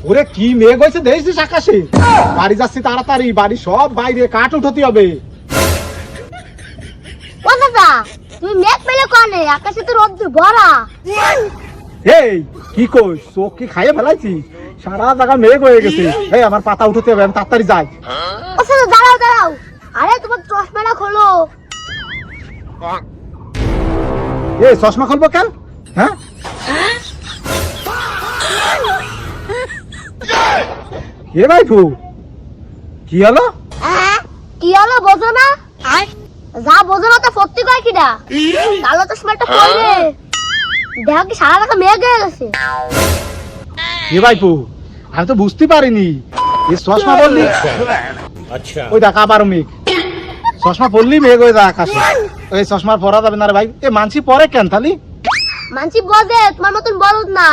ওরে কি মেঘ হয়েছে দেখছিস আকাশে? বাড়ি যাচ্ছি তাড়াতাড়ি, বাড়ি সব বাইরে কাঠ উঠাতে হবে। ও দাদা, তুমি মেঘ পেলে কোনে? আকাশে তো রোদ্দুর ভরা। এই কি কইস, চোখ কি খাইয়ে ফেলাইছিস? সারা জায়গা মেঘ হয়ে গেছে। এই আমার পাতা উঠাতে হবে, আমি তাড়াতাড়ি যাই। ও দাদা দাঁড়াও দাঁড়াও, আরে তোমার চশমাটা খোলো। এ চশমা খুলবো কেন? হ্যাঁ এ ভাইপু কি হলো? কি হলো বোঝো না? যা বোঝো না তা সত্যি কয় কিনা? কালো চশমাটা পরলে দেখো কি সারা রাত মেঘ হয়ে গেছে। এ ভাইপু আমি তো বুঝতে পারিনি। এই চশমা পরলি, আচ্ছা ওই দেখ আবার মেঘ। চশমা পরলি মেঘ হয়ে যায় আকাশে। ওই চশমা পরা যাবে না রে ভাই। এ মানসি পরে কেন তালি? মানসি বোঝে, তোমার মতন বলদ না।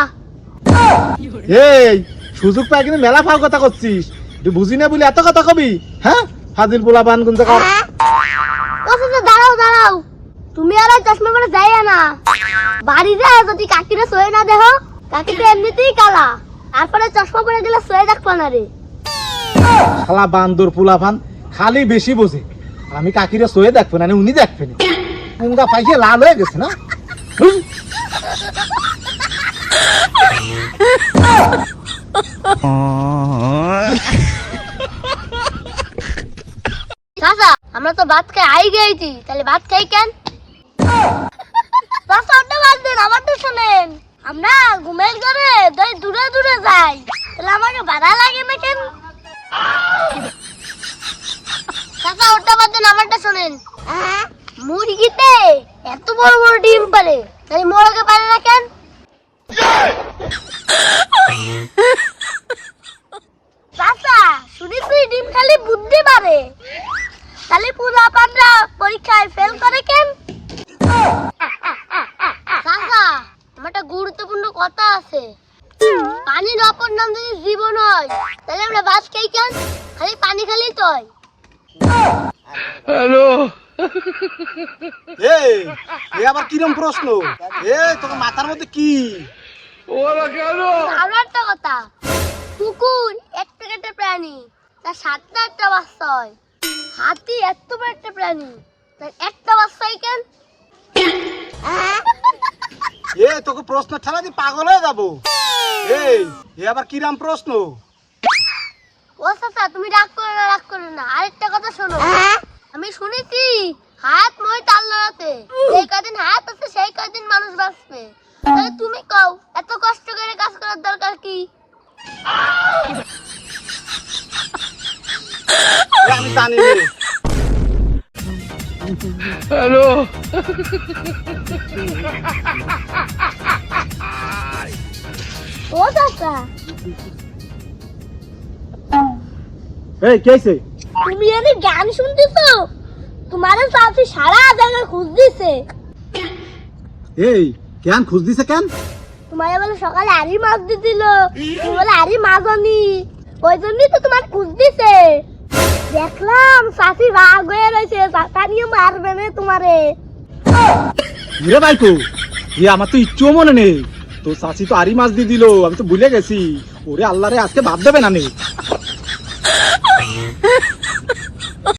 এই সুযোগ পাই কিন্তু মেলা ফাও কথা করছিস। তুই বুঝি না বলি এত কথা কবি? হ্যাঁ ফাজিল পোলা বান গুনতে কর। ও দাদা দাঁড়াও দাঁড়াও, তুমি আর চশমা পরে যাইয়া না। বাড়ি যা, যদি কাকিরা সয়ে না দেখো, কাকি তো এমনিতেই কালা, তারপরে চশমা পরে গেলে সয়ে দেখবো না রে। শালা বান্দর পোলা ফান খালি বেশি বোঝে। আমি কাকিরে সয়ে দেখবো না, উনি দেখবেন। মুঙ্গা পাইছে লাল হয়ে গেছে না। চাচা আমরা তো ভাত খাই আই গেছি, তাহলে ভাত খাই কেন? চাচা ওটা বাদ দেন, আমারটা শোনেন। আমরা ঘুমের ঘরে দূরে দূরে যাই, তাহলে আমাকে ভাড়া লাগে না কেন? চাচা ওটা বাদ দেন, আমারটা শোনেন। মুরগিতে এত বড় বড় ডিম পারে, তাহলে মোরগে পারে না কেন? চাচা শুনি তুই ডিম খালি বুদ্ধি পারে, তাহলে পুরা পান্ডা পরীক্ষায় ফেল করে কেন? চাচা আমার একটা গুরুত্বপূর্ণ কথা আছে। পানির অপর নাম যদি জীবন হয়, তাহলে আমরা ভাত খাই কেন? খালি পানি খালি তো হয়। হ্যালো এই এ আবার কিরম প্রশ্ন? এ তোর মাথার মধ্যে কি? ওরা কেন? আরো একটা কথা, কুকুর একটা একটা প্রাণী, তার 7টা একটা বাচ্চা হয়। হাতি এত বড় একটা প্রাণী, তার একটা বাচ্চা হয় কেন? এ তোকে প্রশ্ন ঠেলা দিয়ে পাগল হয়ে যাবো। এই এ আবার কিরম প্রশ্ন? ও চাচা তুমি রাগ করো না, আরেকটা কথা শোনো। আমি শুনেছি হায়াত মহিত আল্লাহর হাতে, যেই কদিন হায়াত আছে সেই কদিন মানুষ বাঁচবে। তাহলে তুমি কও এত কষ্ট করে কাজ করার দরকার কি? আমি জানি না। হ্যালো ও চাচা এই কে আছে? তুমি এনে গান শুনতেছো? তোমার চাচি সারা জায়গায় খোঁজ দিছে। এই কেন খোঁজ দিছে কেন? তোমার বলে সকালে আরি মাছ দিছিল, তুমি বলে আরি মাছ আনি, ওই জন্যই তো তোমার খোঁজ দিছে। দেখলাম চাচি রাগ হয়ে রয়েছে, চাচা নিয়ে মারবে না তোমারে। রে ভাইকো এ আমার তো ইচ্ছুও মনে নেই। তো চাচি তো আরি মাছ দিয়ে দিল, আমি তো ভুলে গেছি। ওরে আল্লাহ রে, আজকে ভাব দেবে না নে।